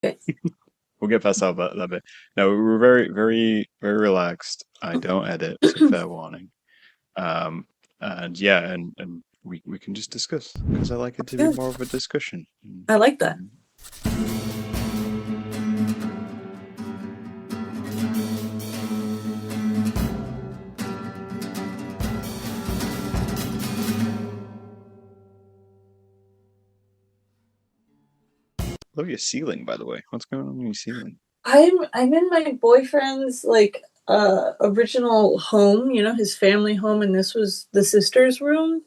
Okay. We'll get past that bit. No, we're very, very, very relaxed. I don't edit, so fair warning. Um, and yeah, and we can just discuss because I like it to be Good. more of a discussion. I like that. Mm. Love your ceiling, by the way. What's going on in your ceiling? I'm in my boyfriend's like original home, his family home, and this was the sister's room.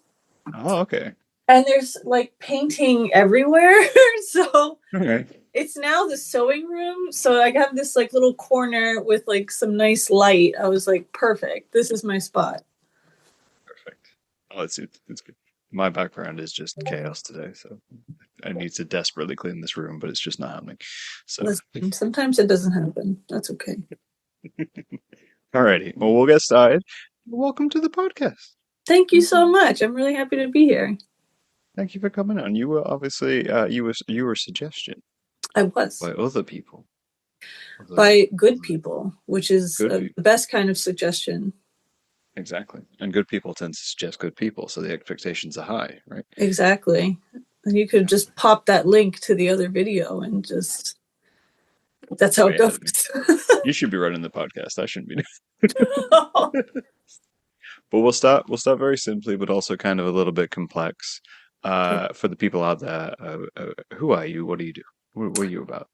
Oh, okay. And there's like painting everywhere. So Okay. it's now the sewing room. So I have this like little corner with like some nice light. I was like, perfect. This is my spot. Perfect. Oh, it's good. My background is just chaos today, so I need to desperately clean this room, but it's just not happening. So, Listen, sometimes it doesn't happen. That's okay. alrighty. Well, we'll get started. Welcome to the podcast. Thank you so much. I'm really happy to be here. Thank you for coming on. You were obviously you were a suggestion I was by other people, other by good people, which is good the people. best kind of suggestion. Exactly. And good people tend to suggest good people, so the expectations are high, right? Exactly. And you could just pop that link to the other video and just, that's how Oh it yeah, goes. you should be running the podcast. I shouldn't be but we'll start very simply, but also kind of a little bit complex. Okay. For the people out there, who are you? What do you do? What are you about?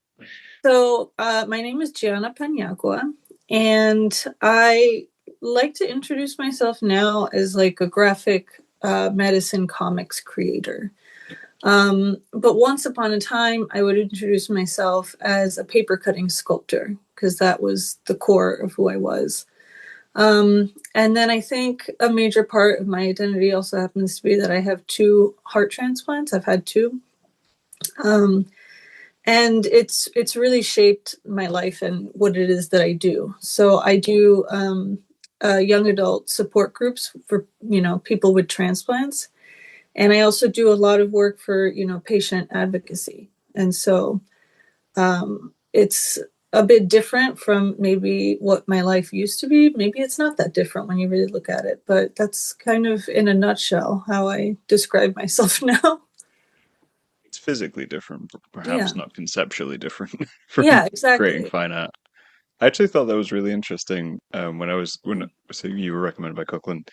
So, my name is Gianna Paniagua, and I like to introduce myself now as like a graphic medicine comics creator. But once upon a time, I would introduce myself as a paper cutting sculptor because that was the core of who I was. And then I think a major part of my identity also happens to be that I have two heart transplants. I've had two. Um, and it's really shaped my life and what it is that I do. So I do young adult support groups for people with transplants, and I also do a lot of work for patient advocacy. And so it's a bit different from maybe what my life used to be. Maybe it's not that different when you really look at it, but that's kind of in a nutshell how I describe myself now. It's physically different, Yeah, perhaps not conceptually different from yeah, creating exactly. fine art. I actually thought that was really interesting when so you were recommended by Cookland,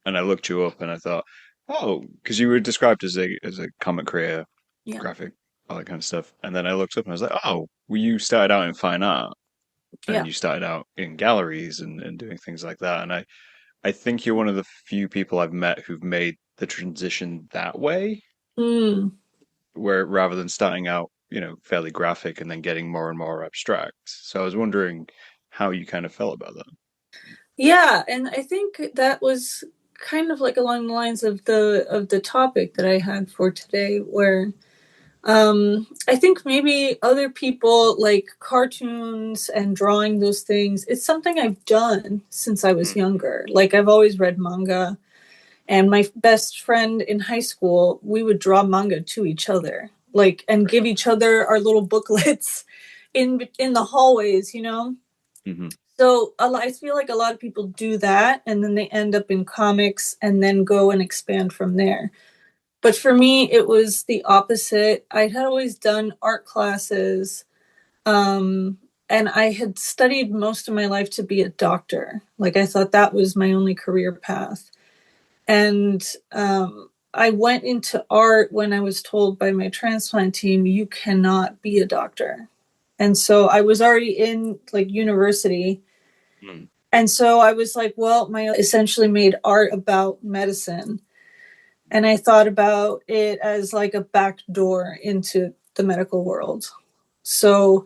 and I looked you up and I thought, oh, because you were described as a comic creator, Yeah, graphic, all that kind of stuff, and then I looked up and I was like, oh, well, you started out in fine art and yeah. you started out in galleries and doing things like that, and I think you're one of the few people I've met who've made the transition that way, Mm. where rather than starting out, fairly graphic and then getting more and more abstract. So I was wondering how you kind of felt about that. Yeah, and I think that was kind of like along the lines of the topic that I had for today, where I think maybe other people like cartoons and drawing those things. It's something I've done since I was Mm, younger. Like I've always read manga, and my best friend in high school, we would draw manga to each other, like and right give on. each other our little booklets in the hallways, Hmm. So I feel like a lot of people do that, and then they end up in comics, and then go and expand from there. But for me, it was the opposite. I had always done art classes, um, and I had studied most of my life to be a doctor. Like I thought that was my only career path, and I went into art when I was told by my transplant team, "You cannot be a doctor." And so I was already in like university, Mm, and so I was like, well, my essentially made art about medicine. And I thought about it as like a back door into the medical world. So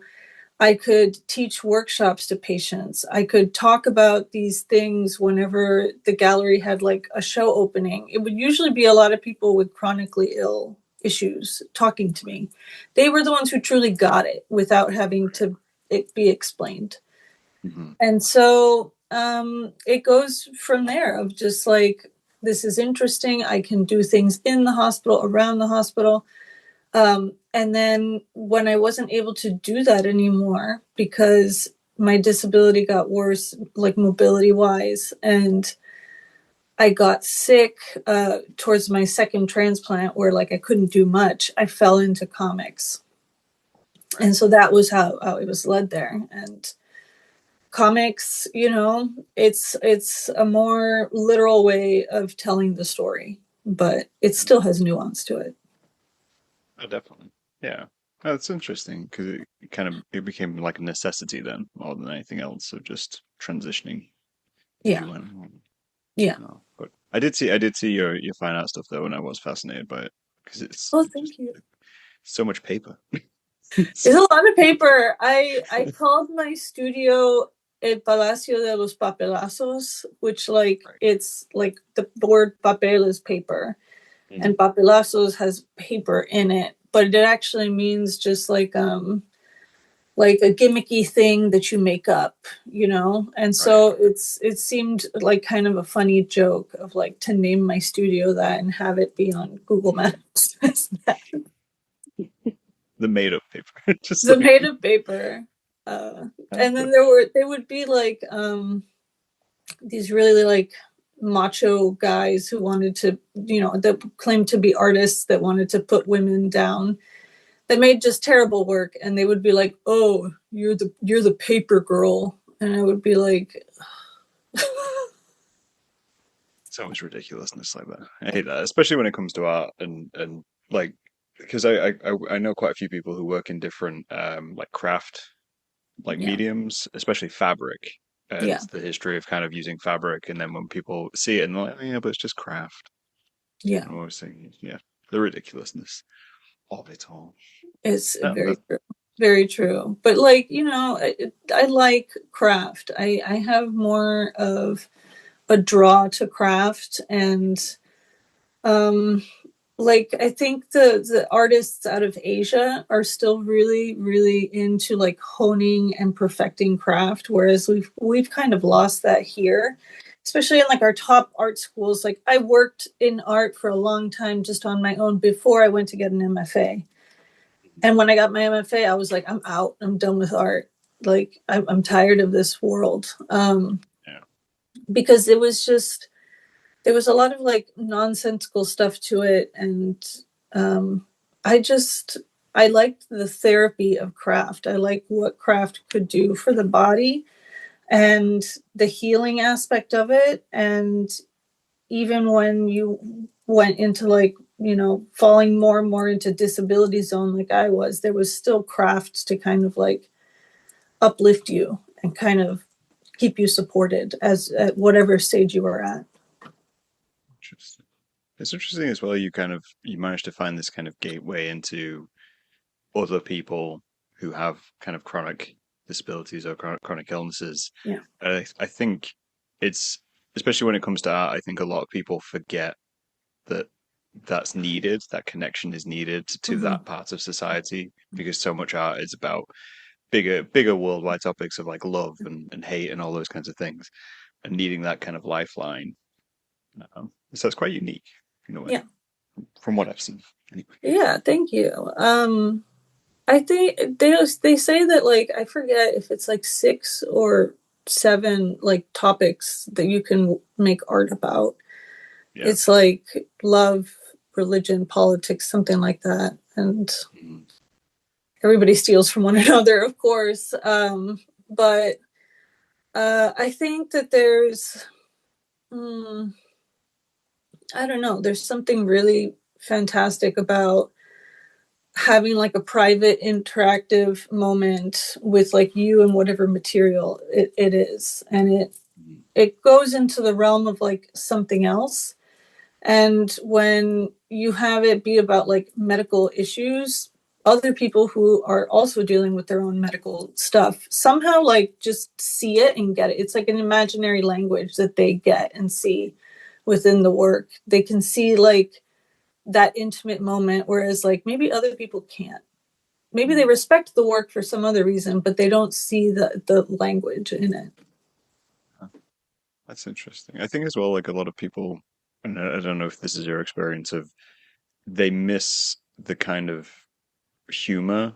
I could teach workshops to patients. I could talk about these things whenever the gallery had like a show opening. It would usually be a lot of people with chronically ill issues talking to me. They were the ones who truly got it without having right. to it be explained. Hmm. And so it goes from there of just like, this is interesting. I can do things in the hospital, around the hospital. And then when I wasn't able to do that anymore because my disability got worse, like mobility wise, and I got sick towards my second transplant where like I couldn't do much, I fell into comics. Right. And so that was how it was led there. And comics, it's a more literal way of telling the story, but it Mm. still has nuance to it. Oh, definitely. Yeah. Oh, that's interesting because it kind of it became like a necessity then more than anything else. So just transitioning as Yeah. you went along. Yeah. No, but I did see your fine art stuff though, and I was fascinated by it because it's Oh, just thank you. so much paper. It's So, a lot of paper. I called my studio El Palacio de los Papelazos, which like right. it's like the word papel is paper, and Mhm. papelazos has paper in it, but it actually means just like a gimmicky thing that you make up. And Right. so it seemed like kind of a funny joke of like to name my studio that and have it be on Google Maps. The made up paper. Just The like made of paper. Uh, and but then they would be like these really like macho guys who wanted to, that claimed to be artists that wanted to put women down. They made just terrible work, and they would be like, "Oh, you're the paper girl," and I would be like, so much ridiculousness like that. I hate that, especially when it comes to art and like because I know quite a few people who work in different like craft like "Yeah, mediums, especially fabric and yeah, the history of kind of using fabric. And then when people see it and they're like, oh, yeah, but it's just craft. yeah." I'm always saying, yeah, the ridiculousness of it all. It's No, very that, true, very true. But like I like craft. I have more of a draw to craft, and um like I think the artists out of Asia are still really really into like honing and perfecting craft, whereas we've kind of lost that here, especially in like our top art schools. Like I worked in art for a long time just on my own before I went to get an MFA. And when I got my MFA, I was like, I'm out. I'm done with art. Like I'm tired of this world. yeah, Because it was just there was a lot of like nonsensical stuff to it, and um, I just I liked the therapy of craft. I like what craft could do for the body and the healing aspect of it. And even when you went into like falling more and more into disability zone like I was, there was still crafts to kind of like uplift you and kind of keep you supported as at whatever stage you were at. interesting. It's interesting as well. You managed to find this kind of gateway into other people who have kind of chronic disabilities or chronic illnesses. Yeah. I think it's especially when it comes to art. I think a lot of people forget that that's needed, that connection is needed to Mm-hmm. that part of society because so much art is about bigger worldwide topics of like love and hate and all those kinds of things and needing that kind of lifeline. So it's quite unique in a way, Yeah. from what I've seen. Anyway, Yeah, thank you. I think they say that like I forget if it's like six or seven like topics that you can make art about. yeah. It's like love, religion, politics, something like that, and Mhm. everybody steals from one another, of course. But I think that there's, mm, I don't know, there's something really fantastic about having like a private interactive moment with like you and whatever material it is, and Mhm. it goes into the realm of like something else. And when you have it be about like medical issues, other people who are also dealing with their own medical stuff somehow like just see it and get it. It's like an imaginary language that they get and see within the work. They can see like that intimate moment, whereas like maybe other people can't. Maybe they Mhm. respect the work for some other reason, but they don't see the language in it. Huh. That's interesting. I think as well, like a lot of people, and I don't know if this is your experience of, they miss the kind of humor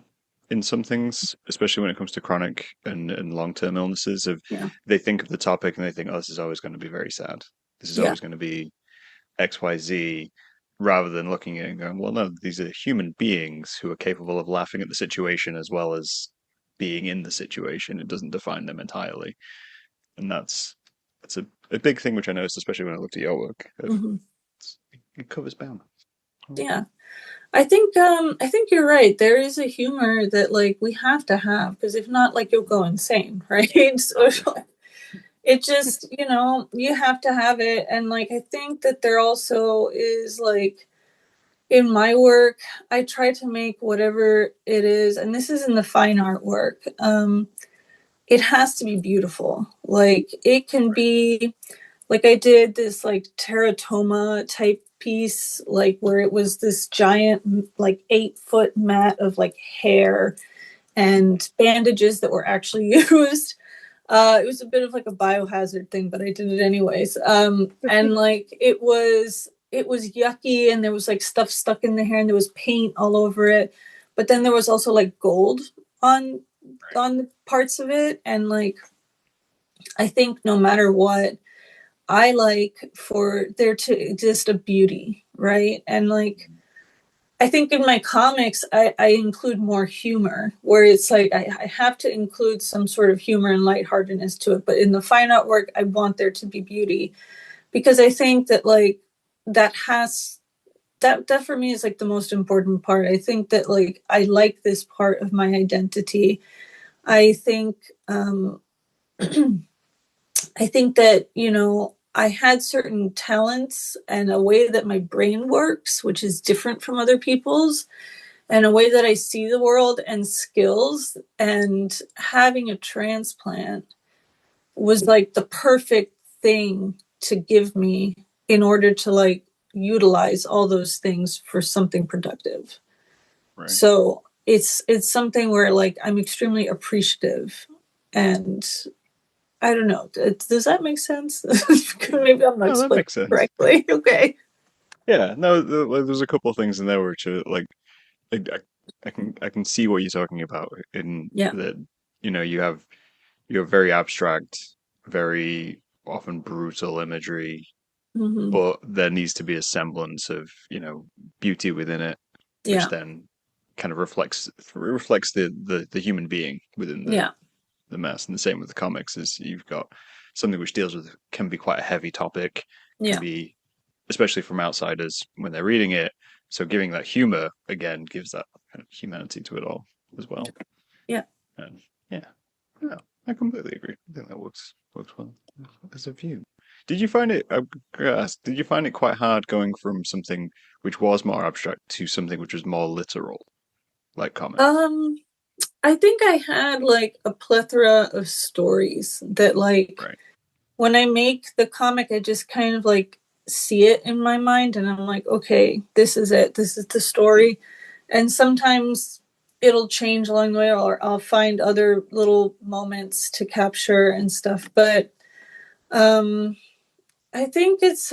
in some things, especially when it comes to chronic and long-term illnesses. Of Yeah. they think of the topic and they think, oh, this is always going to be very sad. This is Yeah. always going to be XYZ, rather than looking at it and going, well, no, these are human beings who are capable of laughing at the situation as well as being in the situation. It doesn't define them entirely. And that's a big thing which I noticed, especially when I looked at your work. Hmm. It covers balance. Yeah. I think you're right. There is a humor that like we have to have because if not, like you'll go insane, right? So Oh yeah, it just, you have to have it. And like I think that there also is like in my work, I try to make whatever it is, and this is in the fine art work. It has to be beautiful. Like it can be like I did this like teratoma type piece, like where it was this giant like 8 foot mat of like hair and bandages that were actually used. It was a bit of like a biohazard thing, but I did it anyways. And like it was yucky, and there was like stuff stuck in the hair, and there was paint all over it. But then there was also like gold on right. on the parts of it, and like I think no matter what, I like for there to exist a beauty, right? And like I think in my comics, I include more humor, where it's like I have to include some sort of humor and lightheartedness to it. But in the fine art work, I want there to be beauty because I think that like that has that for me is like the most important part. I think that like I like this part of my identity. I think I think that I had certain talents and a way that my brain works, which is different from other people's, and a way that I see the world and skills. And having a transplant was like the perfect thing to give me in order to like utilize all those things for something productive. Right. So it's something where like I'm extremely appreciative, and I don't know. Does that make sense? Maybe I'm not Oh, that explaining makes sense. correctly. Okay. Yeah, no, like, there's a couple of things in there which are like I can see what you're talking about in Yeah. that, you have very abstract, very often brutal imagery, Hmm. but there needs to be a semblance of, beauty within it, which Yeah. then kind of reflects the human being within Yeah. the mess. And the same with the comics is you've got something which deals with can be quite a heavy topic, can Yeah. be especially from outsiders when they're reading it. So giving that humor again gives that kind of humanity to it all as well. Yeah. And yeah, no, I completely agree. I think that works well as a view. Did you find it? Did you find it quite hard going from something which was more abstract to something which was more literal, like comics? Um, I think I had like a plethora of stories that like Right. when I make the comic, I just kind of like see it in my mind and I'm like, okay, this is it. This is the story. And sometimes it'll change along the way or I'll find other little moments to capture and stuff. But um I think it's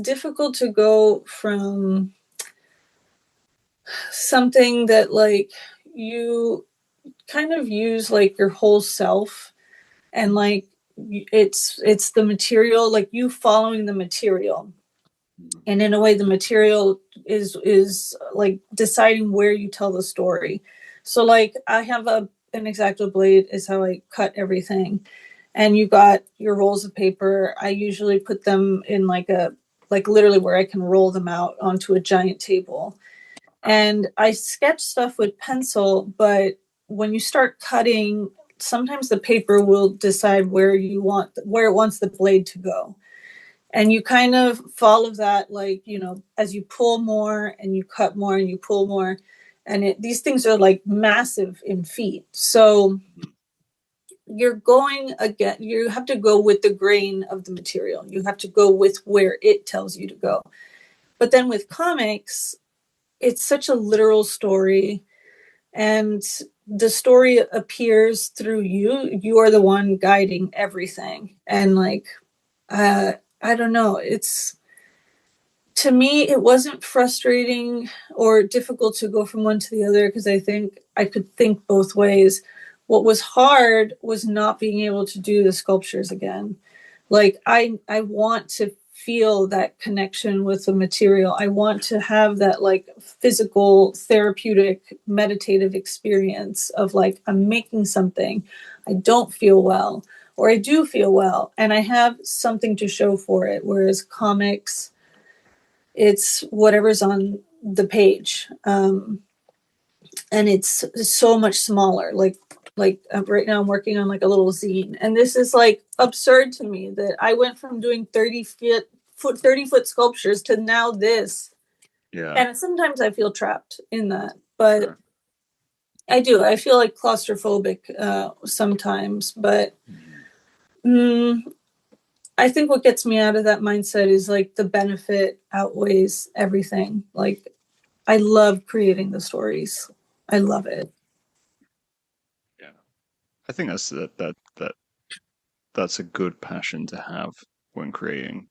difficult to go from something that like you kind of use like your whole self and like it's the material like you following the material, Mhm. and in a way the material is like deciding where you tell the story. So like I have an X-Acto blade is how I cut everything, and you got your rolls of paper. I usually put them in like literally where I can roll them out onto a giant table, Wow. and I sketch stuff with pencil, but when you start cutting, sometimes the paper will decide where it wants the blade to go. And you kind of follow that, like, as you pull more and you cut more and you pull more. And these things are like massive in feet. So Mhm. you're going again, you have to go with the grain of the material. You have to go with where it tells you to go. But then with comics, it's such a literal story, and the story appears through you are the one guiding everything, and like uh I don't know, to me, it wasn't frustrating or difficult to go from one to the other because I think I could think both ways. What was hard was not being able to do the sculptures again. Like I want to feel that connection with the material. I want to have that like physical, therapeutic, meditative experience of like I'm making something. I don't feel well or I do feel well and I have something to show for it. Whereas comics, it's whatever's on the page, and it's so much smaller. Like right now, I'm working on like a little zine, and this is like absurd to me that I went from doing 30-foot sculptures to now this, Yeah, and sometimes I feel trapped in that, but sure. I do. I feel like claustrophobic sometimes, but Mhm. mm, I think what gets me out of that mindset is like the benefit outweighs everything. Like I love creating the stories. I love it. Yeah, I think that's a good passion to have when creating,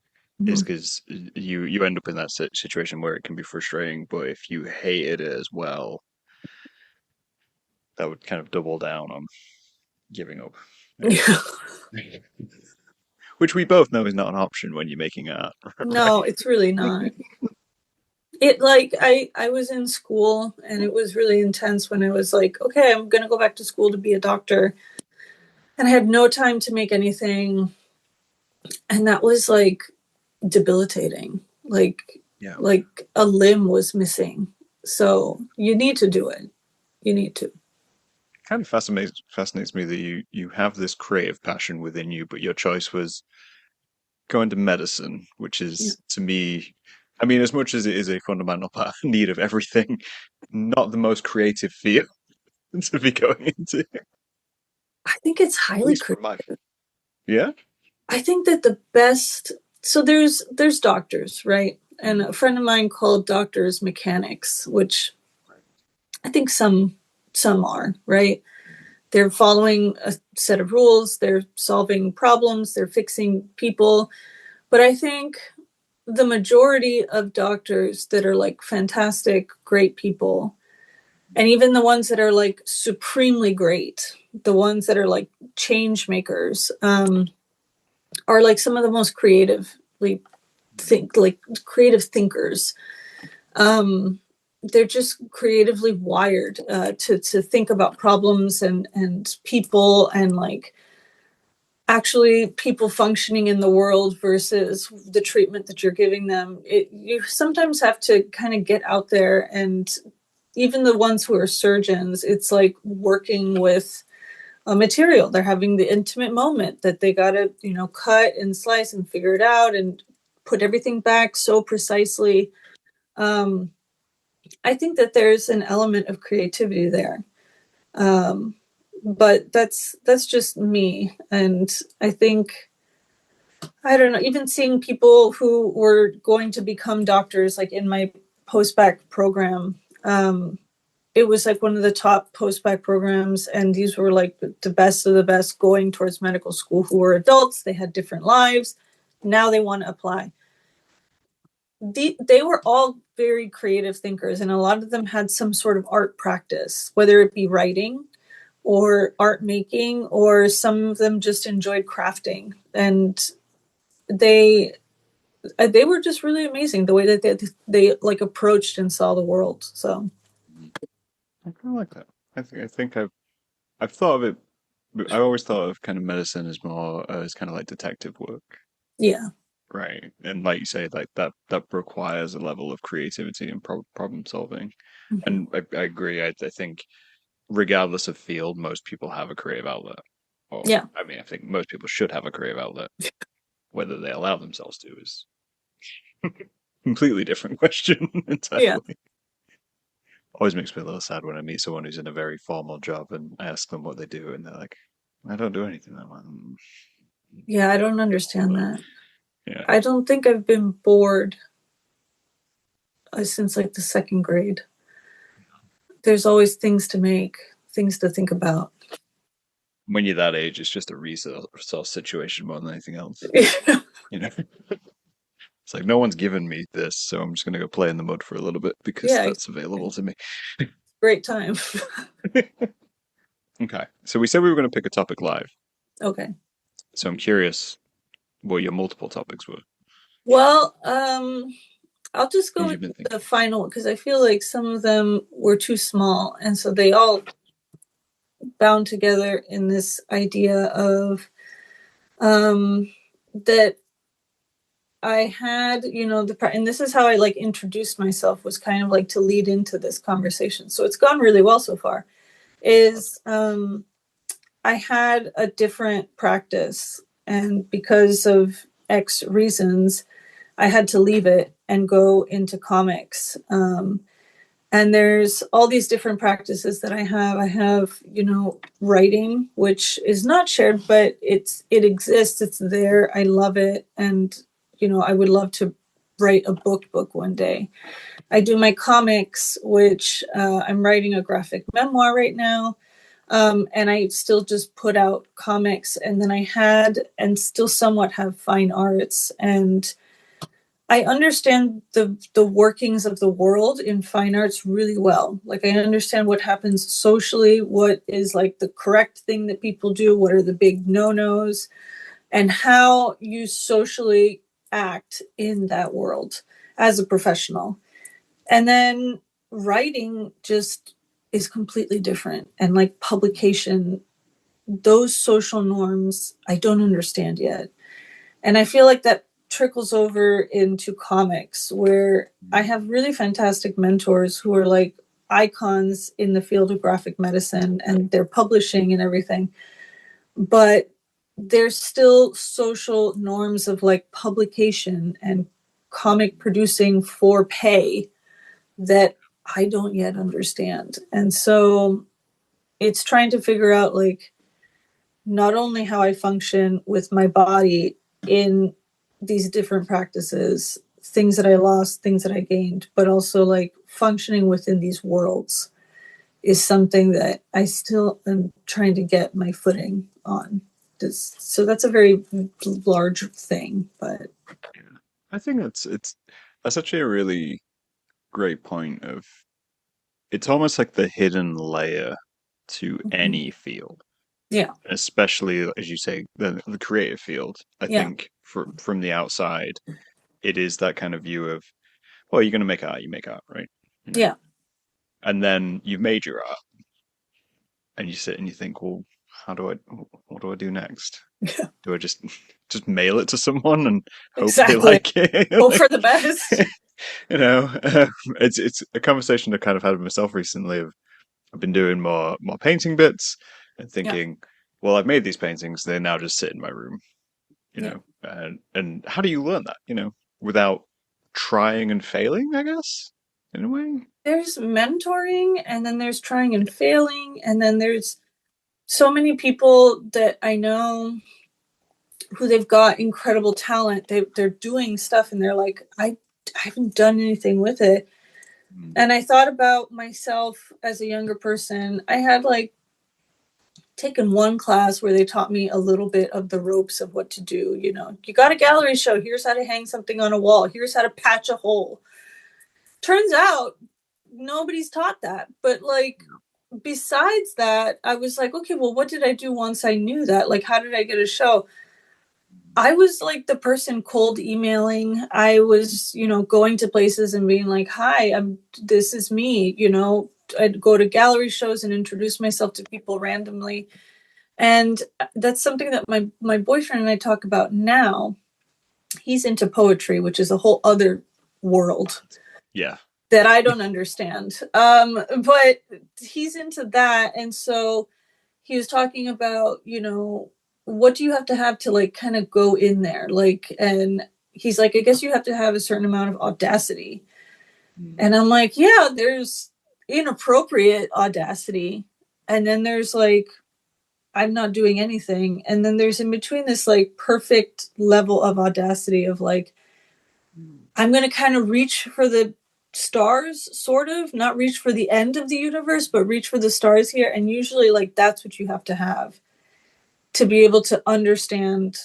is Mhm. because you end up in that situation where it can be frustrating, but if you hated it as well, that would kind of double down on giving up, I Yeah. guess. Which we both know is not an option when you're making art, No, right? it's really not. It like I was in school and it was really intense when I was like, okay, I'm gonna go back to school to be a doctor. And I had no time to make anything. And that was like debilitating. Yeah. Like a limb was missing. So you need to do it. You need to. Kind of fascinates me that you have this creative passion within you, but your choice was going to medicine, which Yeah. is to me, I mean, as much as it is a fundamental need of everything, not the most creative field to be going into, at I think it's highly least creative. from my. Yeah. I think that the best, so there's doctors, right? And a Mm. friend of mine called doctors mechanics, which I think some are, right? They're following a set of rules, they're solving problems, they're fixing people. But I think the majority of doctors that are like fantastic, great people, and even the ones that are like supremely great, the ones that are like change makers, are like some of the most creatively like creative thinkers. Um, they're just creatively wired to think about problems and people and like actually people functioning in the world versus the treatment that you're giving them. You sometimes have to kind of get out there, and even the ones who are surgeons, it's like working with a material. They're having the intimate moment that they got to, cut and slice and figure it out and put everything back so precisely. Um, I think that there's an element of creativity there. Um, but that's just me. And I think I don't know, even seeing people who were going to become doctors, like in my post-bac program, it was like one of the top post-bac programs, and these were like the best of the best going towards medical school who were adults. They had different lives. Now they want to apply. They were all very creative thinkers, and a lot of them had some sort of art practice, whether it be writing or art making, or some of them just enjoyed crafting. And they they were just really amazing the way that they like approached and saw the world. So I kind of like that. I think I've thought of it. I always thought of kind of medicine as more as kind of like detective work, yeah. right? And like you say, like that requires a level of creativity and problem solving. Mhm. And I agree. I think regardless of field, most people have a creative outlet. Or Yeah. I mean, I think most people should have a creative outlet. Whether they allow themselves to is a completely different question Yeah. entirely. Always makes me a little sad when I meet someone who's in a very formal job and I ask them what they do, and they're like, "I don't do anything." I'm like, Yeah, I don't hold understand on. that. Yeah, I don't think I've been bored since like the second grade. There's always things to make, things to think about. when you're that age, it's just a resource situation more than anything else. You know, It's like no one's given me this, so I'm just gonna go play in the mud for a little bit because Yeah, that's exactly. available to me. Great time. Okay, so we said we were going to pick a topic live. Okay. So I'm curious what your multiple topics were. Well, I'll just go Things with you've been the thinking. final because I feel like some of them were too small, and so they all bound together in this idea of that I had, and this is how I like introduced myself was kind of like to lead into this conversation. So it's gone really well so far. Is I had a different practice, and because of X reasons, I had to leave it and go into comics. And there's all these different practices that I have. I have, writing, which is not shared, but it exists. It's there. I love it, and I would love to write a book one day. I do my comics, which I'm writing a graphic memoir right now. And I still just put out comics, and then I had and still somewhat have fine arts, and I understand the workings of the world in fine arts really well. Like I understand what happens socially, what is like the correct thing that people do, what are the big no-nos, and how you socially act in that world as a professional. And then writing just is completely different. And like publication, those social norms I don't understand yet. And I feel like that trickles over into comics where I have really fantastic mentors who are like icons in the field of graphic medicine and they're publishing and everything. But there's still social norms of like publication and comic producing for pay that I don't yet understand. And so it's trying to figure out like not only how I function with my body in these different practices, things that I lost, things that I gained, but also like functioning within these worlds is something that I still am trying to get my footing on. So that's a very large thing, but Yeah. I think that's actually a really great point of it's almost like the hidden layer to any field, yeah, especially as you say, the creative field. I yeah, think from the outside, it is that kind of view of, well, you're going to make art, you make art, right? You know, yeah, and then you've made your art, and you sit and you think, well, how do I, what do I do next? yeah, Do I just mail it to someone and hope they exactly. like it? Hope Like, for the best. you know, it's a conversation I kind of had with myself recently. I've been doing more painting bits and Yeah, thinking, well, I've made these paintings. They now just sit in my room, yeah. and how do you learn that, without trying and failing, I guess, in a way. There's mentoring, and then there's trying and failing, and then there's so many people that I know who they've got incredible talent. They're doing stuff, and they're like, I haven't done anything with it. Mm. And I thought about myself as a younger person. I had like taken one class where they taught me a little bit of the ropes of what to do. You got a gallery show. Here's how to hang something on a wall. Here's how to patch a hole. Turns out nobody's taught that. But like, besides that, I was like, okay, well, what did I do once I knew that? Like, how did I get a show? I was like the person cold emailing. I was, going to places and being like, "Hi, this is me." I'd go to gallery shows and introduce myself to people randomly. And that's something that my boyfriend and I talk about now. He's into poetry, which is a whole other world Yeah. that I don't understand. But he's into that, and so he was talking about, what do you have to like kind of go in there, like, and he's like, I guess you have to have a certain amount of audacity, Mm. and I'm like, yeah, there's inappropriate audacity, and then there's like I'm not doing anything, and then there's in between this like perfect level of audacity of like I'm going to kind of reach for the stars, sort of, not reach for the end of the universe, but reach for the stars here. And usually, like, that's what you have to be able to understand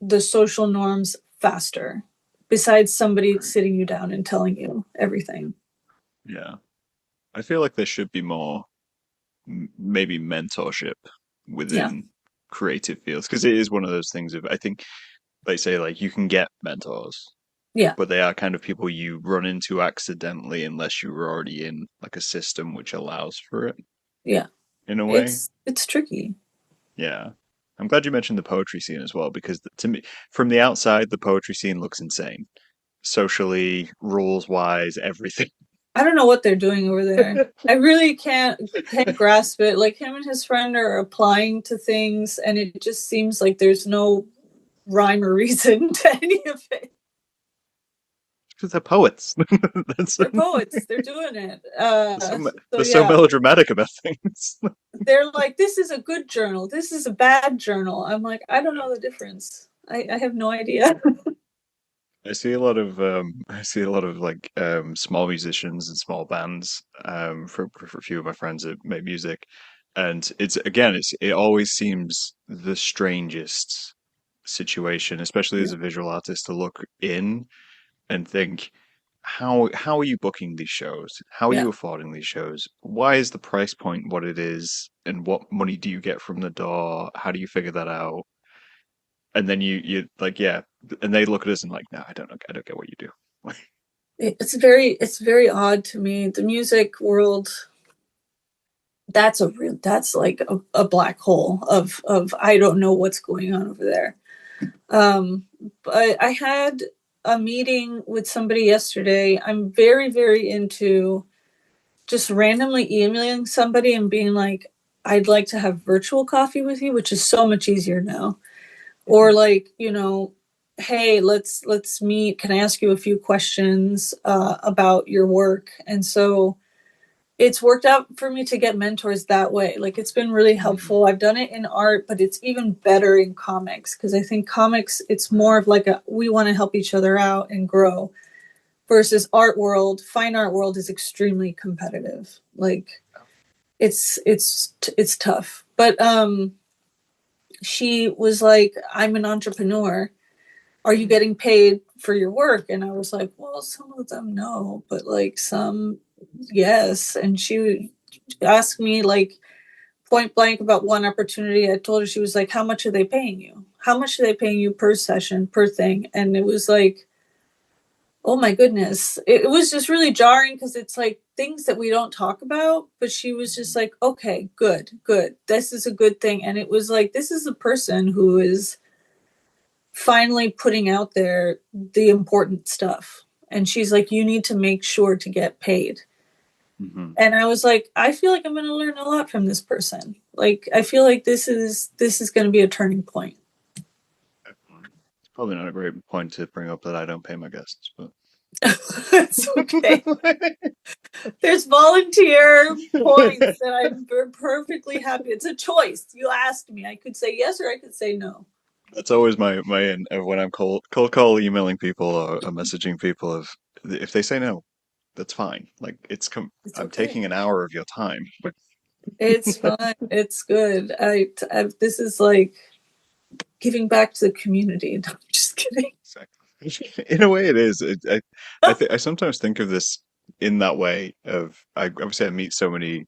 the social norms faster. besides somebody sitting you down and telling you everything. Yeah. I feel like there should be more maybe mentorship Yeah. within creative fields because it is one of those things of I think they say like you can get mentors, Yeah. but they are kind of people you run into accidentally unless you were already in like a system which allows for it Yeah. in a way. It's tricky. Yeah. I'm glad you mentioned the poetry scene as well because to me, from the outside, the poetry scene looks insane. Socially, rules wise, everything. I don't know what they're doing over there. I really can't grasp it. Like him and his friend are applying to things, and it just seems like there's no rhyme or reason to any of it. Because they're poets. That's They're poets. They're doing it. So they're so yeah, melodramatic about things. they're like, this is a good journal. This is a bad journal. I'm like, I don't know the difference. I have no idea. I see a lot of like small musicians and small bands for a few of my friends that make music, and it always seems the strangest situation, especially Yeah, as a visual artist, to look in and think how are you booking these shows? How are yeah. you affording these shows? Why is the price point what it is? And what money do you get from the door? How do you figure that out? And then you like yeah, and they look at us and like, no, I don't get what you do. It's very odd to me. The music world, that's like a black hole of I don't know what's going on over there. But I had a meeting with somebody yesterday. I'm very into just randomly emailing somebody and being like, I'd like to have virtual coffee with you, which is so much easier now. Or Mhm. like, hey, let's meet. Can I ask you a few questions about your work? And so it's worked out for me to get mentors that way. Like it's been really Mhm. helpful. I've done it in art, but it's even better in comics because I think comics, it's more of like a we want to help each other out and grow versus fine art world is extremely competitive. Like it's tough. But she was like, I'm an entrepreneur. Are you Mhm. getting paid for your work? And I was like, well, some of them no, but like some yes. And she asked me like point blank about one opportunity. I told her, she was like, how much are they paying you? How much are they paying you per session, per thing? And it was like, oh my goodness. It was just really jarring because it's like things that we don't talk about. But she was just like, okay, good. This is a good thing. And it was like, this is a person who is finally putting out there the important stuff. And she's like, you need to make sure to get paid. Mhm. And I was like, I feel like I'm going to learn a lot from this person. Like I feel like this is going to be a turning point. It's probably not a great point to bring up that I don't pay my guests, but It's okay. There's volunteer points that I'm perfectly happy. It's a choice. You asked me. I could say yes or I could say no. that's always my end of when I'm cold call emailing people or messaging people of if they say no, that's fine. Like It's I'm okay. taking an hour of your time. It's fine. It's good. This is like giving back to the community. No, I'm just kidding. Exactly. In a way, it is. I sometimes think of this in that way. I obviously I meet so many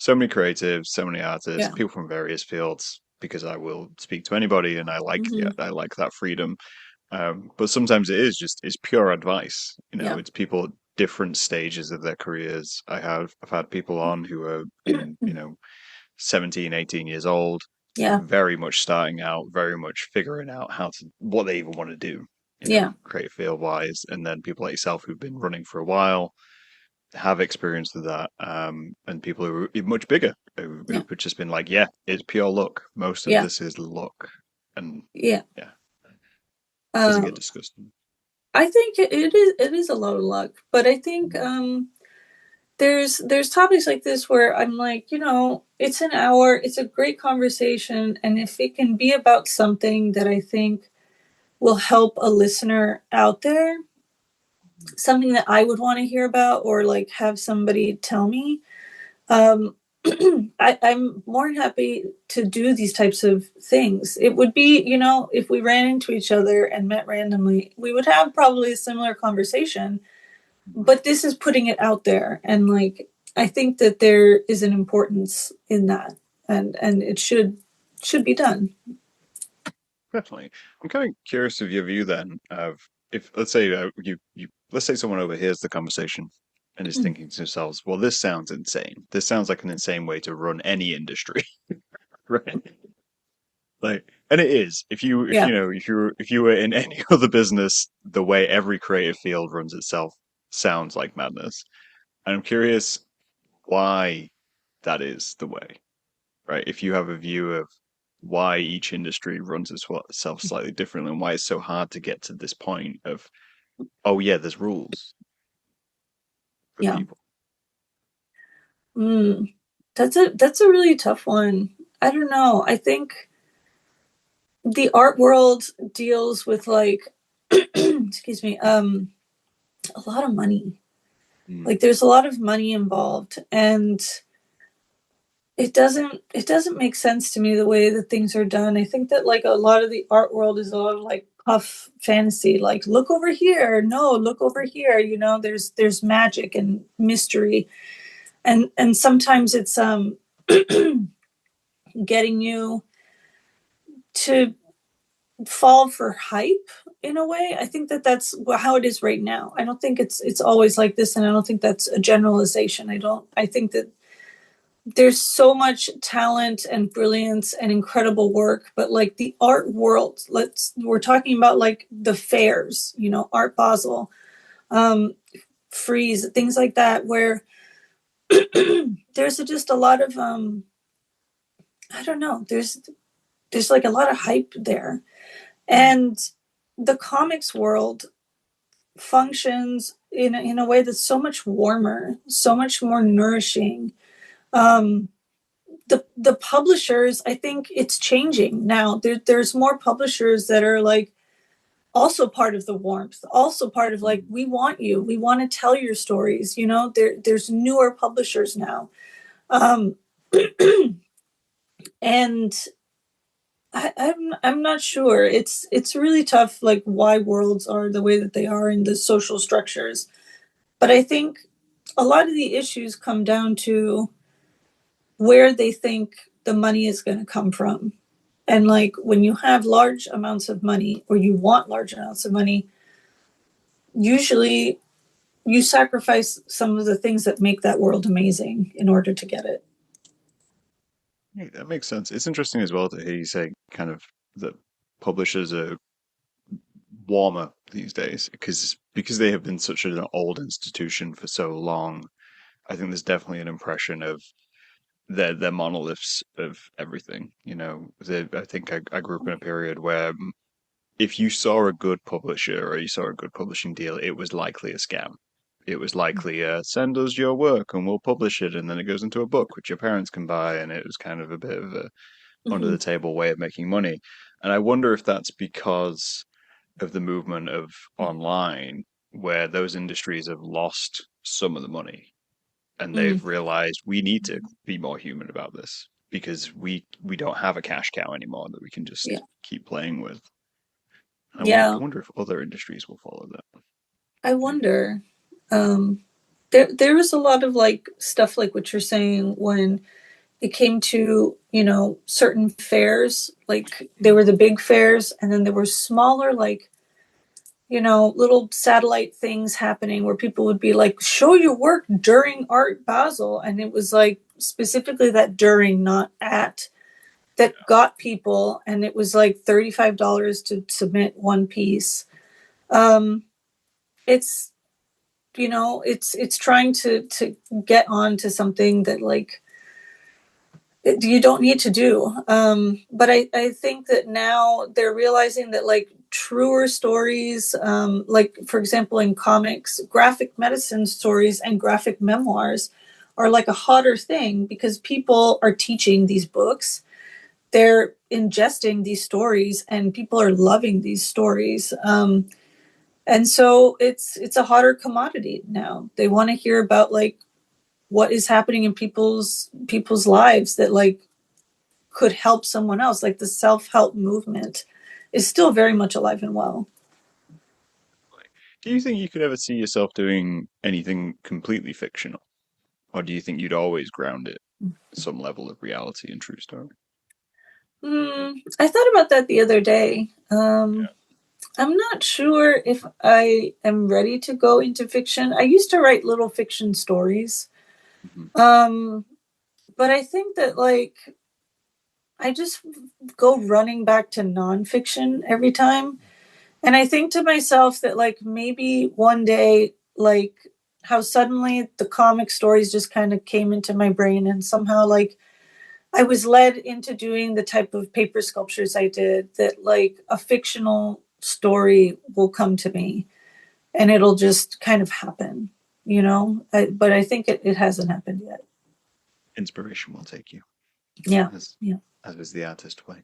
creatives, so many artists, Yeah. people from various fields because I will speak to anybody, and Hmm. I like that freedom. But sometimes it is just it's pure advice. You know, Yeah. it's people at different stages of their careers. I've had people on who are in 17, 18 years old, Yeah. very much starting out, very much figuring out how to what they even want to do, Yeah. creative field wise, and then people like yourself who've been running for a while have experience with that, and people who are much bigger Yeah. who've just been like, yeah, it's pure luck. Most of Yeah. this is luck, and Yeah. yeah, does it get Um, disgusting? I think it is a lot of luck, but I think there's topics like this where I'm like, it's an hour, it's a great conversation, and if it can be about something that I think will help a listener out there, something that I would want to hear about or like have somebody tell me, I'm more than happy to do these types of things. It would be, if we ran into each other and met randomly, we would have probably a similar conversation. Mhm. But this is putting it out there, and like I think that there is an importance in that, and it should be done. Definitely. I'm kind of curious of your view then of if let's say you let's say someone overhears the conversation and is thinking to themselves, well, this sounds insane. This sounds like an insane way to run any industry, right? Like, and it is. If Yeah. you know if you were in any other business, the way every creative field runs itself sounds like madness. And I'm curious why that is the way, right? If you have a view of why each industry runs itself slightly differently and why it's so hard to get to this point of, oh yeah, there's rules for Yeah. people. Mm. That's a really tough one. I don't know. I think the art world deals with like excuse me, a lot of money. Mm, Like there's a lot of money involved, and it doesn't make sense to me the way that things are done. I think that like a lot of the art world is a lot of like puff fantasy, like look over here, no, look over here. There's magic and mystery, and sometimes it's getting you to fall for hype in a way. I think that that's how it is right now. I don't think it's always like this, and I don't think that's a generalization. I think that there's so much talent and brilliance and incredible work, but like the art world, we're talking about like the fairs, Art Basel, um Freeze, things like that, where there's just a lot of I don't know, there's like a lot of hype there. mm, And the comics world functions in a way that's so much warmer, so much more nourishing. um the publishers, I think it's changing now. There's more publishers that are like also part of the warmth, also part of like, mm. we want to tell your stories. There's newer publishers now. um and I'm not sure. It's really tough, like why worlds are the way that they are in the social structures. But I think a lot of the issues come down to where they think the money is going to come from. And like when you have large amounts of money, or you want large amounts of money, usually you sacrifice some of the things that make that world amazing in order to get it. Yeah, that makes sense. It's interesting as well to hear you say kind of that publishers are warmer these days because they have been such an old institution for so long. I think there's definitely an impression of they're monoliths of everything. I think I grew up in a period where if you saw a good publisher or you saw a good publishing deal, it was likely a scam. It was likely send us your work and we'll publish it, and then it goes into a book which your parents can buy, and it was kind of a bit of a under Mm-hmm. the table way of making money. And I wonder if that's because of the movement of online, where those industries have lost some of the money and Mm. they've realized we need to be more human about this because we don't have a cash cow anymore that we can Yeah. just keep playing with. I Yeah. wonder if other industries will follow that. I wonder. Um, there was a lot of like stuff like what you're saying when it came to, certain fairs. Like there were the big fairs, and then there were smaller, like, little satellite things happening where people would be like, show your work during Art Basel. And it was like specifically that during, not at, that got people. And it was like $35 to submit one piece. Um, it's, it's trying to get on to something that like you don't need to do. But I think that now they're realizing that like truer stories, like for example in comics, graphic medicine stories and graphic memoirs are like a hotter thing because people are teaching these books. They're ingesting these stories and people are loving these stories. And so it's a hotter commodity now. They want to hear about like what is happening in people's lives that like could help someone else. Like the self-help movement is still very much alive and well. Do you think you could ever see yourself doing anything completely fictional? Or do you think you'd always ground it some level of reality and true story? I thought about that the other day. Yeah. I'm not sure if I am ready to go into fiction. I used to write little fiction stories. Mhm. Um, but I think that like I just go running back to nonfiction every time. And I think to myself that like maybe one day, like how suddenly the comic stories just kind of came into my brain and somehow like I was led into doing the type of paper sculptures I did, that like a fictional story will come to me and it'll just kind of happen, you know? But I think it hasn't happened yet. Inspiration will take you, Yeah. as Yeah. as is the artist way.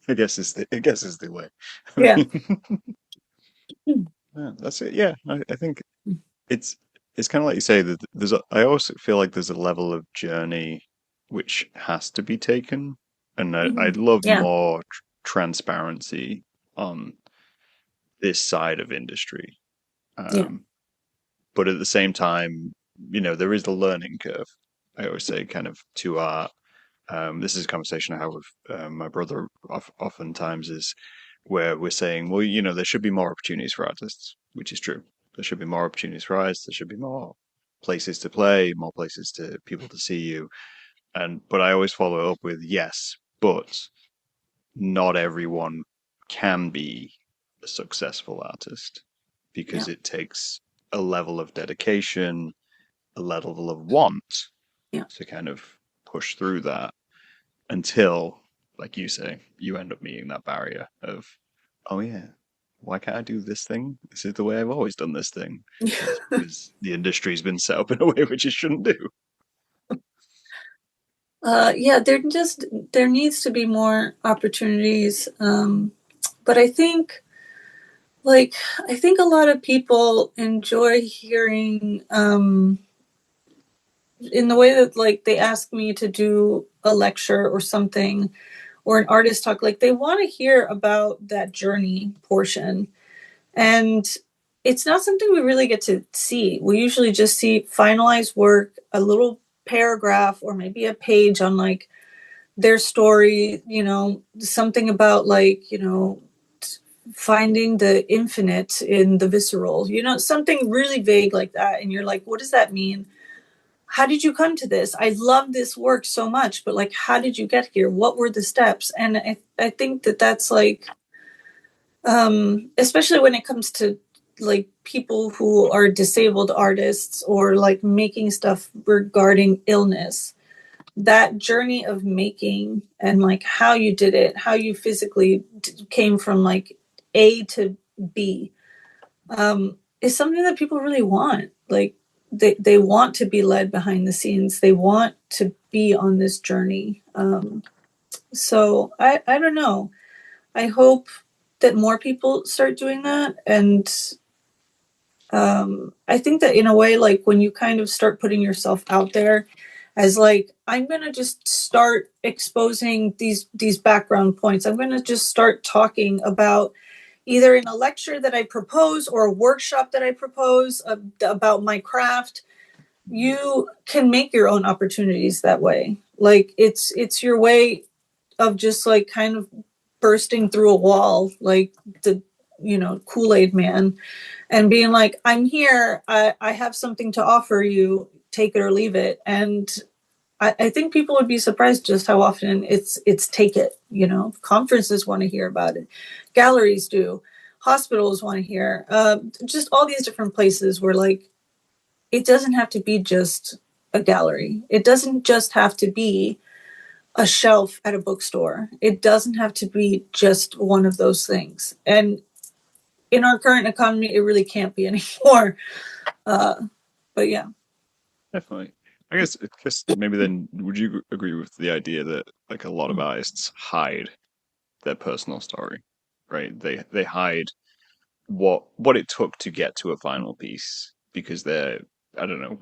I guess is the way. I Yeah. mean, yeah, that's it. Yeah, I think it's it's kind of like you say that I also feel like there's a level of journey which has to be taken, and I'd love Yeah. more transparency on this side of industry. Yeah. Um, but at the same time, there is the learning curve. I always say, kind of to art. This is a conversation I have with my brother oftentimes, is where we're saying, well, there should be more opportunities for artists, which is true. There should be more opportunities for artists. There should be more places to play, more places to people to see you. But I always follow it up with yes, but not everyone can be a successful artist Yeah. because it takes a level of dedication, a level of want Yeah. to kind of push through that until, like you say, you end up meeting that barrier of, oh yeah, why can't I do this thing? This is the way I've always done this thing. And it's because the industry's been set up in a way which it shouldn't do. Yeah, there needs to be more opportunities. But like I think a lot of people enjoy hearing in the way that like they ask me to do a lecture or something or an artist talk, like they want to hear about that journey portion. And it's not something we really get to see. We usually just see finalized work, a little paragraph or maybe a page on like their story, something about like, finding the infinite in the visceral, something really vague like that. And you're like, what does that mean? How did you come to this? I love this work so much, but like, how did you get here? What were the steps? And I think that that's like, especially when it comes to like people who are disabled artists or like making stuff regarding illness, that journey of making and like how you did it, how you physically came from like A to B, is something that people really want. Like they want to be led behind the scenes. They want to be on this journey. So I don't know. I hope that more people start doing that. And I think that in a way, like when you kind of start putting yourself out there as like, I'm gonna just start exposing these background points. I'm gonna just start talking about either in a lecture that I propose or a workshop that I propose about my craft. You can make your own opportunities that way. Like it's your way of just like kind of bursting through a wall, like the Kool-Aid man, and being like, I'm here, I have something to offer you, take it or leave it. And I think people would be surprised just how often it's take it. Conferences want to hear about it, galleries do, hospitals want to hear, just all these different places where like it doesn't have to be just a gallery, it doesn't just have to be a shelf at a bookstore, it doesn't have to be just one of those things. And in our current economy, it really can't be anymore. Uh, but yeah. Definitely. I guess maybe then would you agree with the idea that like a lot of artists hide their personal story, right? They hide what it took to get to a final piece because they're I don't know,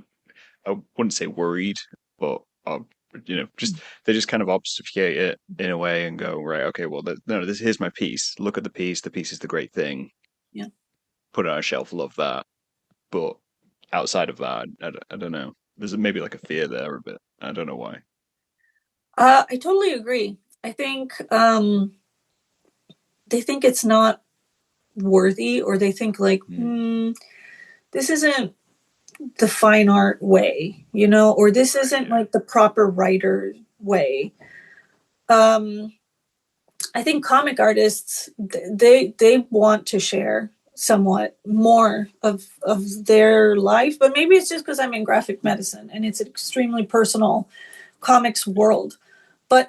I wouldn't say worried, but just they just kind of obfuscate it in a way and go, right, okay, well, no, this here's my piece. Look at the piece. The piece is the great thing. Yeah. Put it on a shelf. Love that. But outside of that, I don't know. There's maybe like a fear there a bit. I don't know why. I totally agree. I think they think it's not worthy, or they think like, Mm, this isn't the fine art way, or this right. isn't Yeah. like the proper writer way. Um, I think comic artists, they want to share somewhat more of their life, but maybe it's just because I'm in graphic medicine and it's an extremely personal comics world. But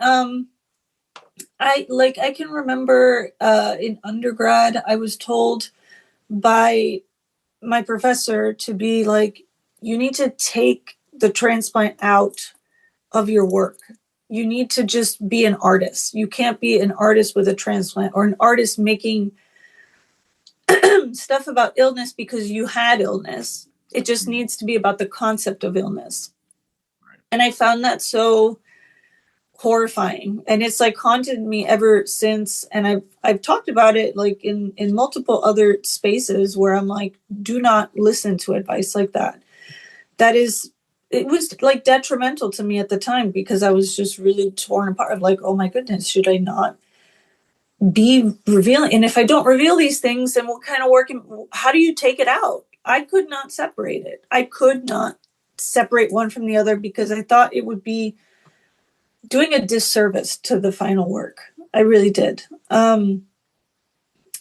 I can remember in undergrad I was told by my professor to be like, you need to take the transplant out of your work. You need to just be an artist. You can't be an artist with a transplant, or an artist making stuff about illness because you had illness. It just Mm, needs to be about the concept of illness. right. And I found that so horrifying, and it's like haunted me ever since. And I've talked about it like in multiple other spaces where I'm like, do not listen to advice like that. That is, it was like detrimental to me at the time because I was just really torn apart of like, oh my goodness, should I not be revealing? And if I don't reveal these things, then what kind of work, how do you take it out? I could not separate it. I could not separate one from the other because I thought it would be doing a disservice to the final work. I really did.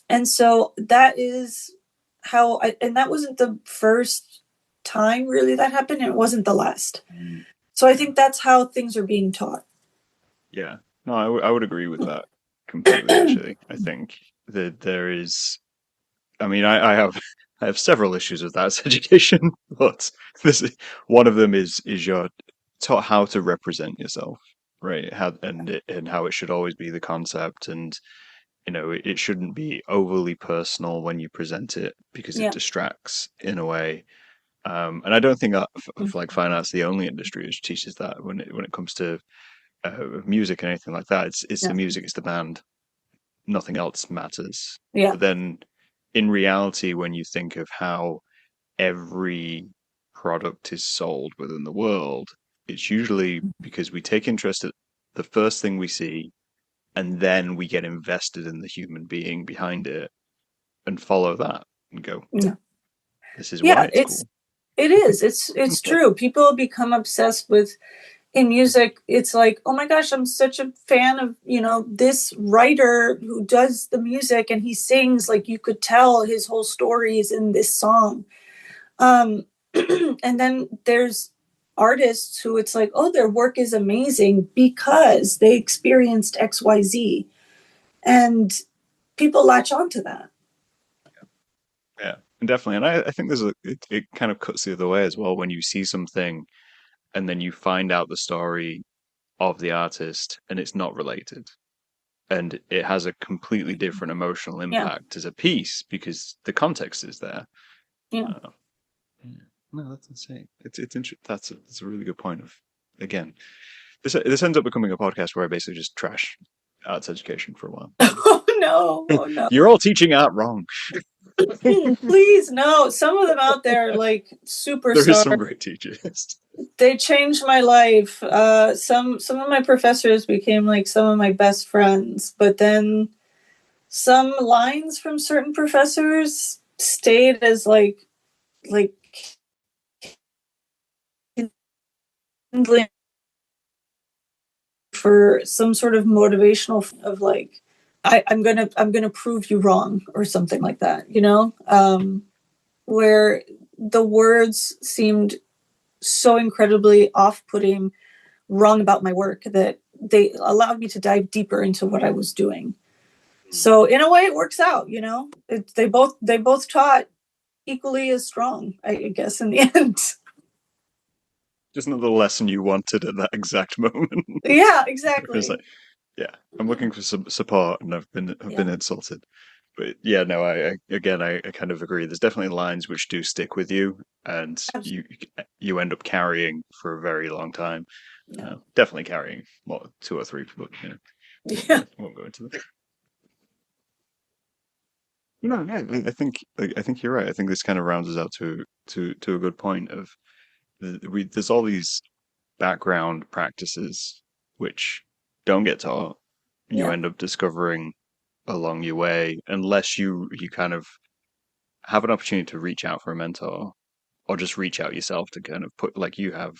And so that is how and that wasn't the first time really that happened, and it wasn't the last. Mm, So I yeah. think that's how things are being taught. Yeah. No, I would agree with that completely, actually. I think that there is, I mean, I have I have several issues with that as education, but one of them is you're taught how to represent yourself, right? And how it should always be the concept, and it shouldn't be overly personal when you present it because it Yeah. distracts in a way. And I don't think that like fine art's the only industry which teaches that when it comes to music and anything like that. It's the Yeah. music, it's the band, nothing else matters. Yeah. But then in reality, when you think of how every product is sold within the world, it's usually because we take interest at the first thing we see, and then we get invested in the human being behind it and follow that and go, Yeah. this is why Yeah. it's cool. It is. It's true. People become obsessed with in music. It's like, oh my gosh, I'm such a fan of, this writer who does the music and he sings, like you could tell his whole story is in this song. Um, and then there's artists who it's like, oh, their work is amazing because they experienced XYZ. And people latch on to that. Yeah, and definitely. And I think it kind of cuts the other way as well when you see something and then you find out the story of the artist and it's not related. And it has a completely different emotional Yeah. impact as a piece because the context is there. Yeah. Uh, yeah. No, that's insane. That's a really good point of again. This ends up becoming a podcast where I basically just trash arts education for a while. Oh no. Oh no. You're all teaching art wrong. Please no. Some of them out there are like There is some superstars. great teachers. They changed my life. Some of my professors became like some of my best friends, but then some lines from certain professors stayed as like kindling for some sort of motivational of like, I'm gonna prove you wrong or something like that, where the words seemed so incredibly off-putting, wrong about my work, that they allowed me to dive deeper into what I was doing. So in a way, it works out. They both taught equally as strong, I guess, in the end. Just not the lesson you wanted at that exact moment. Yeah, It's exactly. like, yeah, I'm looking for some support, and I've been Yeah. insulted. But yeah, no, I kind of agree. There's definitely lines which do stick with you, and you end up carrying for a very long time. Yeah. Definitely carrying, well, two or three, but Yeah. won't go into that. No, yeah, I think you're right. I think this kind of rounds us out to a good point of there's all these background practices which don't get taught. You Yeah. end up discovering along your way, unless you kind of have an opportunity to reach out for a mentor or just reach out yourself to kind of put like you have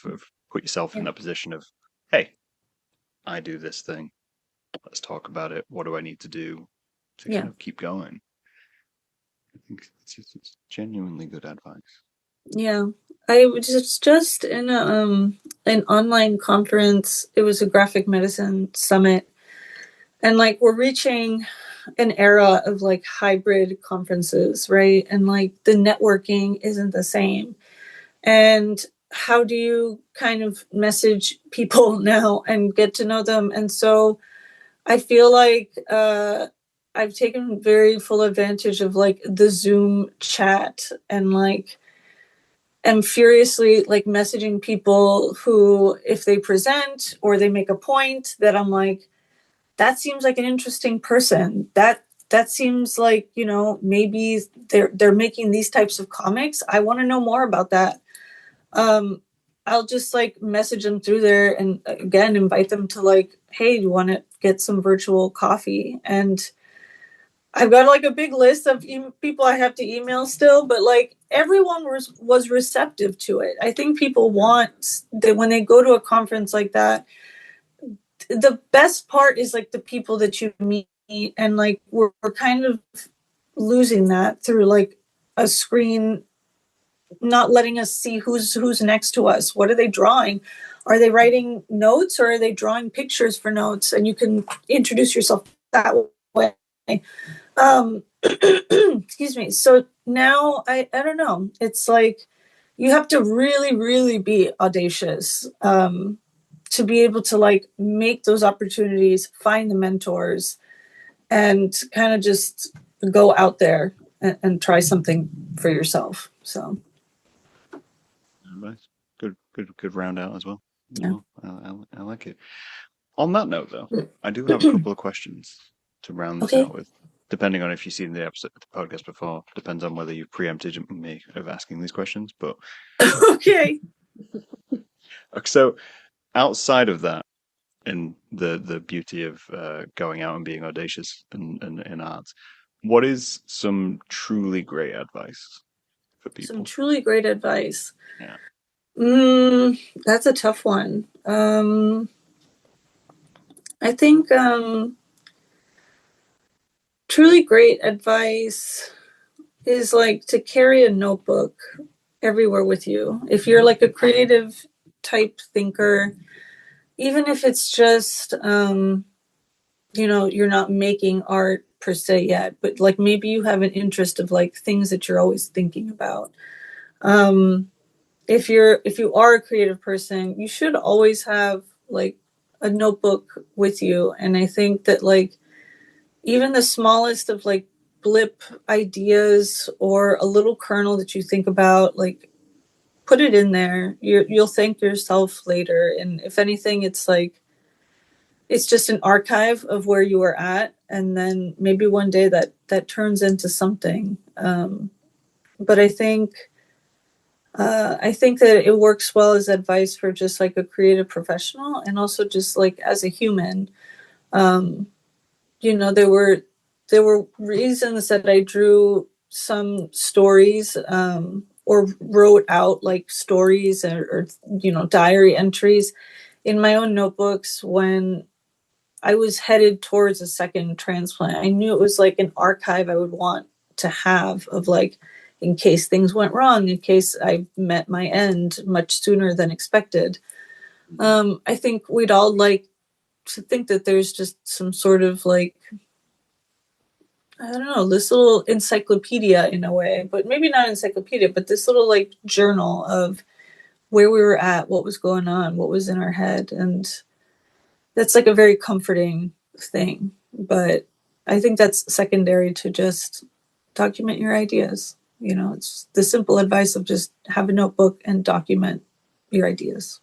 put yourself in Yeah. that position of, hey, I do this thing. Let's talk about it. What do I need to do to kind Yeah. of keep going? I think it's genuinely good advice. Yeah. I was just in an online conference. It was a graphic medicine summit. And like we're reaching an era of like hybrid conferences, right? And like the networking isn't the same. And how do you kind of message people now and get to know them? And so I feel like I've taken very full advantage of like the Zoom chat and like am furiously like messaging people who, if they present or they make a point that I'm like, that seems like an interesting person. That seems like, you know, maybe they're making these types of comics. I want to know more about that. Um, I'll just like message them through there and again invite them to like, hey, you want to get some virtual coffee? And I've got like a big list of people I have to email still, but like everyone was receptive to it. I think people want that when they go to a conference like that. The best part is like the people that you meet, and like we're kind of losing that through like a screen, not letting us see who's next to us. What are they drawing? Are they writing notes or are they drawing pictures for notes? And you can introduce yourself that way. Excuse me. So now I don't know. It's like you have to really, really be audacious to be able to like make those opportunities, find the mentors, and kind of just go out there and try something for yourself. So Nice. Good round out as well. As yeah. well. I like it. On that note, though, I do have a couple of questions to round this Okay. out with. Depending on if you've seen the episode, the podcast before, depends on whether you've preempted me of asking these questions. But Okay. so outside of that, in the beauty of going out and being audacious in art, what is some truly great advice for Some people? truly great advice. Yeah. That's a tough one. I think truly great advice is like to carry a notebook everywhere with you. If you're like a creative type thinker, even if it's just you know, you're not making art per se yet, but like maybe you have an interest of like things that you're always thinking about. Um if you are a creative person, you should always have like a notebook with you. And I think that like even the smallest of like blip ideas or a little kernel that you think about, like put it in there. You'll thank yourself later. And if anything, it's like it's just an archive of where you were at, and then maybe one day that turns into something. But I think that it works well as advice for just like a creative professional, and also just like as a human. Um, you know, there were reasons that I drew some stories or wrote out like stories or you know diary entries in my own notebooks when I was headed towards a second transplant. I knew it was like an archive I would want to have of like in case things went wrong, in case I met my end much sooner than expected. I think we'd all like to think that there's just some sort of like I don't know, this little encyclopedia in a way, but maybe not encyclopedia, but this little like journal of where we were at, what was going on, what was in our head. And that's like a very comforting thing. But I think that's secondary to just document your ideas. You know, it's the simple advice of just have a notebook and document your ideas.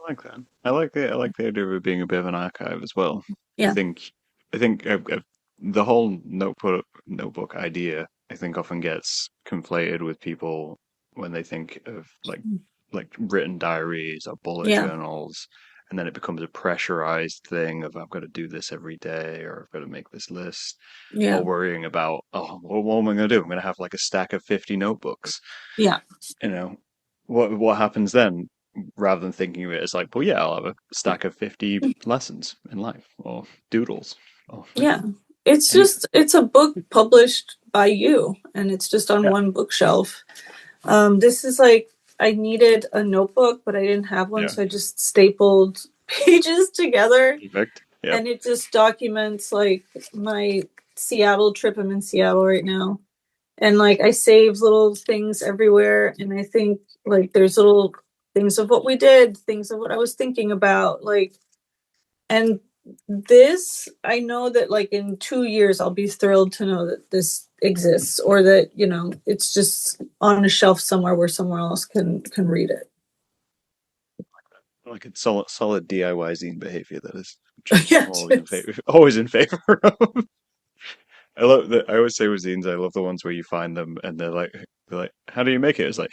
I like that. I like the idea of it being a bit of an archive as well. I Yeah. think I think the whole notebook idea I think often gets conflated with people when they think of like written diaries or bullet Yeah. journals, and then it becomes a pressurized thing of I've got to do this every day or I've got to make this list, or Yeah. worrying about, oh, well, what am I going to do? I'm going to have like a stack of 50 notebooks. Yeah. You know, what happens then? Rather than thinking of it as like, well, yeah, I'll have a stack of 50 lessons in life or doodles or Yeah. It's anything. just, it's a book published by you and it's just on Yeah, one bookshelf. This is like, I needed a notebook, but I didn't have one. yeah, So I just stapled pages together perfect. Yep. and it just documents like my Seattle trip. I'm in Seattle right now. And like I save little things everywhere. And I think like there's little things of what we did, things of what I was thinking about. Like, and this, I know that like in 2 years, I'll be thrilled to know that this exists or that, you know, it's just on a shelf somewhere where someone else can read it. Like it's solid DIY zine behavior that is, which I'm Yeah. always in favor, always in favor of. I love that. I always say with zines, I love the ones where you find them and they're like, how do you make it? It's like,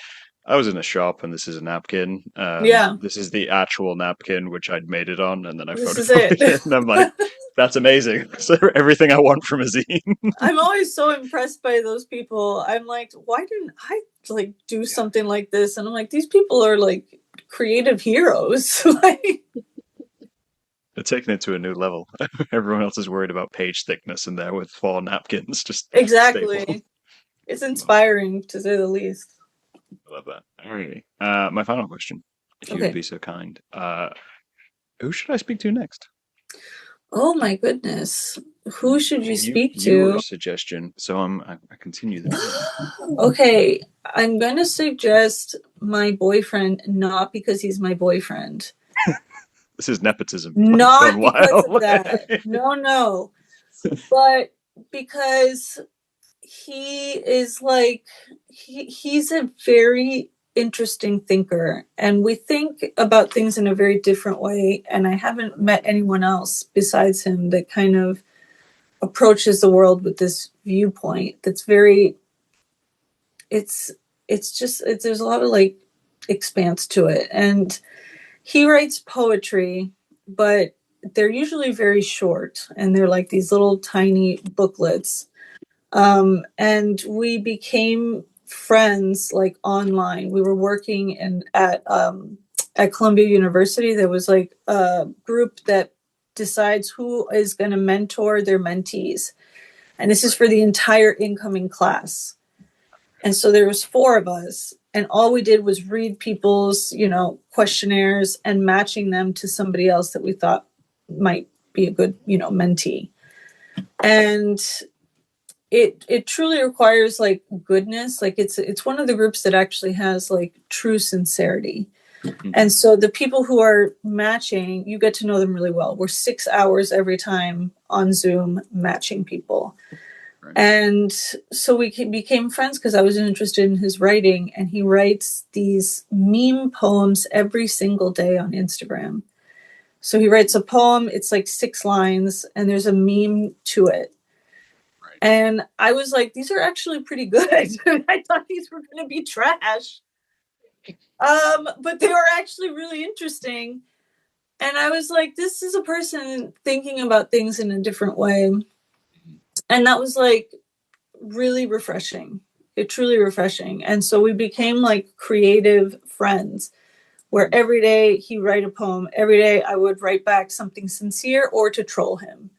I was in a shop and this is a napkin. Yeah. This is the actual napkin which I'd made it on, and then I This is it. photocopied it, and I'm like, that's amazing. So everything I want from a zine. I'm always so impressed by those people. I'm like, why didn't I like do Yeah. something like this? And I'm like, these people are like creative heroes. Like, They're taking it to a new level. Everyone else is worried about page thickness, and there with four napkins just stapled. exactly. It's Love it. inspiring to say the least. I love that. Alrighty. My final question, if you would Okay. be so kind. Who should I speak to next? Oh my goodness. Who I should you mean, you speak you were a to? suggestion, so I continue the theme. Okay, I'm going to suggest my boyfriend, not because he's my boyfriend. This is nepotism Not gone because of wild. that. No, no. But because he is like he's a very interesting thinker and we think about things in a very different way and I haven't met anyone else besides him that kind of approaches the world with this viewpoint that's very it's there's a lot of like expanse to it and he writes poetry but they're usually very short and they're like these little tiny booklets and we became friends like online. We were working at Columbia University. There was like a group that decides who is going to mentor their mentees, and this is Right. for the entire incoming class. And so there was four of us, and all we did was read people's questionnaires and matching them to somebody else that we thought might be a good mentee. And it truly requires like goodness, like it's one of the groups that actually has like true sincerity. And Hmm. so the people who are matching, you get to know them really well. We're 6 hours every time on Zoom matching people. Right. And so we became friends because I was interested in his writing, and he writes these meme poems every single day on Instagram. So he writes a poem, it's like 6 lines, and there's a meme to it. Right. And I was like, these are actually pretty good. I thought these were going to be trash. But they were actually really interesting. And I was like, this is a person thinking about things in a different way. Mhm. And that was like really refreshing. It truly refreshing. And so we became like creative friends where Mhm. every day he write a poem. Every day I would write back something sincere or to troll him.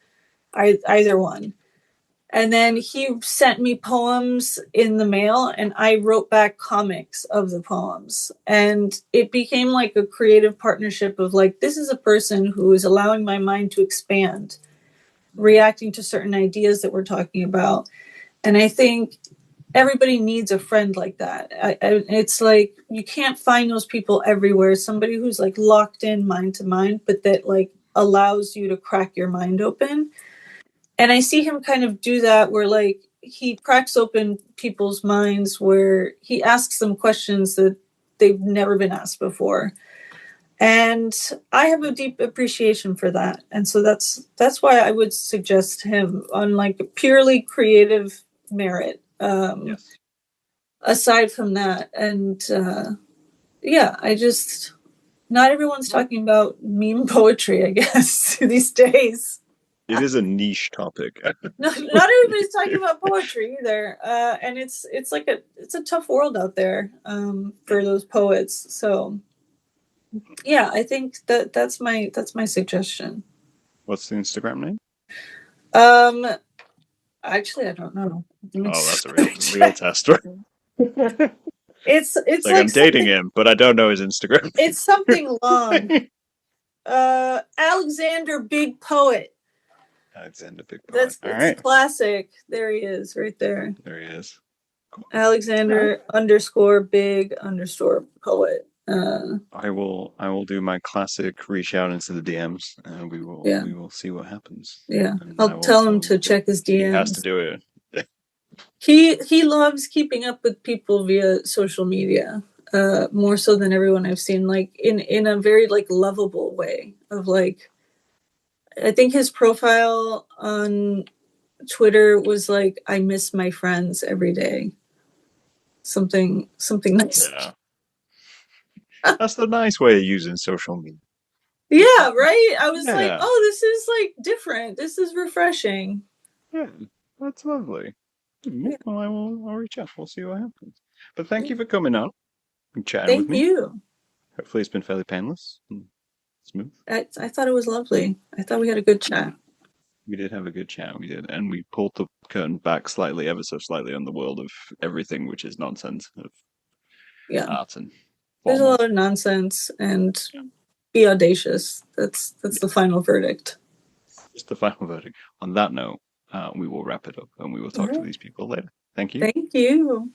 Either one. And then he sent me poems in the mail, and I wrote back comics of the poems. And it became like a creative partnership of like, this is a person who is allowing my mind to expand, reacting to certain ideas that we're talking about. And I think everybody needs a friend like that. It's like you can't find those people everywhere. Somebody who's like locked in mind to mind, but that like allows you to crack your mind open. And I see him kind of do that where like he cracks open people's minds where he asks them questions that they've never been asked before. And I have a deep appreciation for that. And so that's why I would suggest him on like a purely creative merit. Yes. Aside from that, and yeah, I just not everyone's talking about meme poetry, I guess, these days. It is a niche topic. Not everybody's talking about poetry either, and it's like it's a tough world out there for those poets. So yeah, I think that's my suggestion. What's the Instagram name? Um, actually, I don't know. Let me Oh, that's a let me real check. test. It's It's like like I'm dating something. him, but I don't know his Instagram. It's something long. Alexander Big Poet. Alexander Big Poet. That's All it's right, classic. There he is, right there. there he is. Cool. All right. Alexander underscore big underscore poet. I will do my classic reach out into the DMs, and we will Yeah, we will see what happens. yeah. And I'll I will tell him tell him to that check his he has to DMs. do it. He loves keeping up with people via social media, more so than everyone I've seen. Like in a very like lovable way of like. I think his profile on Twitter was like, "I miss my friends every day." Something nice. Yeah, that's the nice way of using social media. It's Yeah, right. I was like, yeah, "Oh, this is like different. This is refreshing." yeah, that's lovely. Yeah, Well, I'll reach out. We'll see what happens. But thank yeah. you for coming on and chatting with Thank me. you. Hopefully, it's been fairly painless and smooth. I thought it was lovely. I thought we had a good chat. We did have a good chat. We did, and we pulled the curtain back slightly, ever so slightly, on the world of everything which is nonsense of Yeah, art and there's a formal. lot of nonsense and be audacious. That's the final verdict. Just the final verdict. On that note, we will wrap it up, and we will All talk to right. these people later. Thank you. Thank you.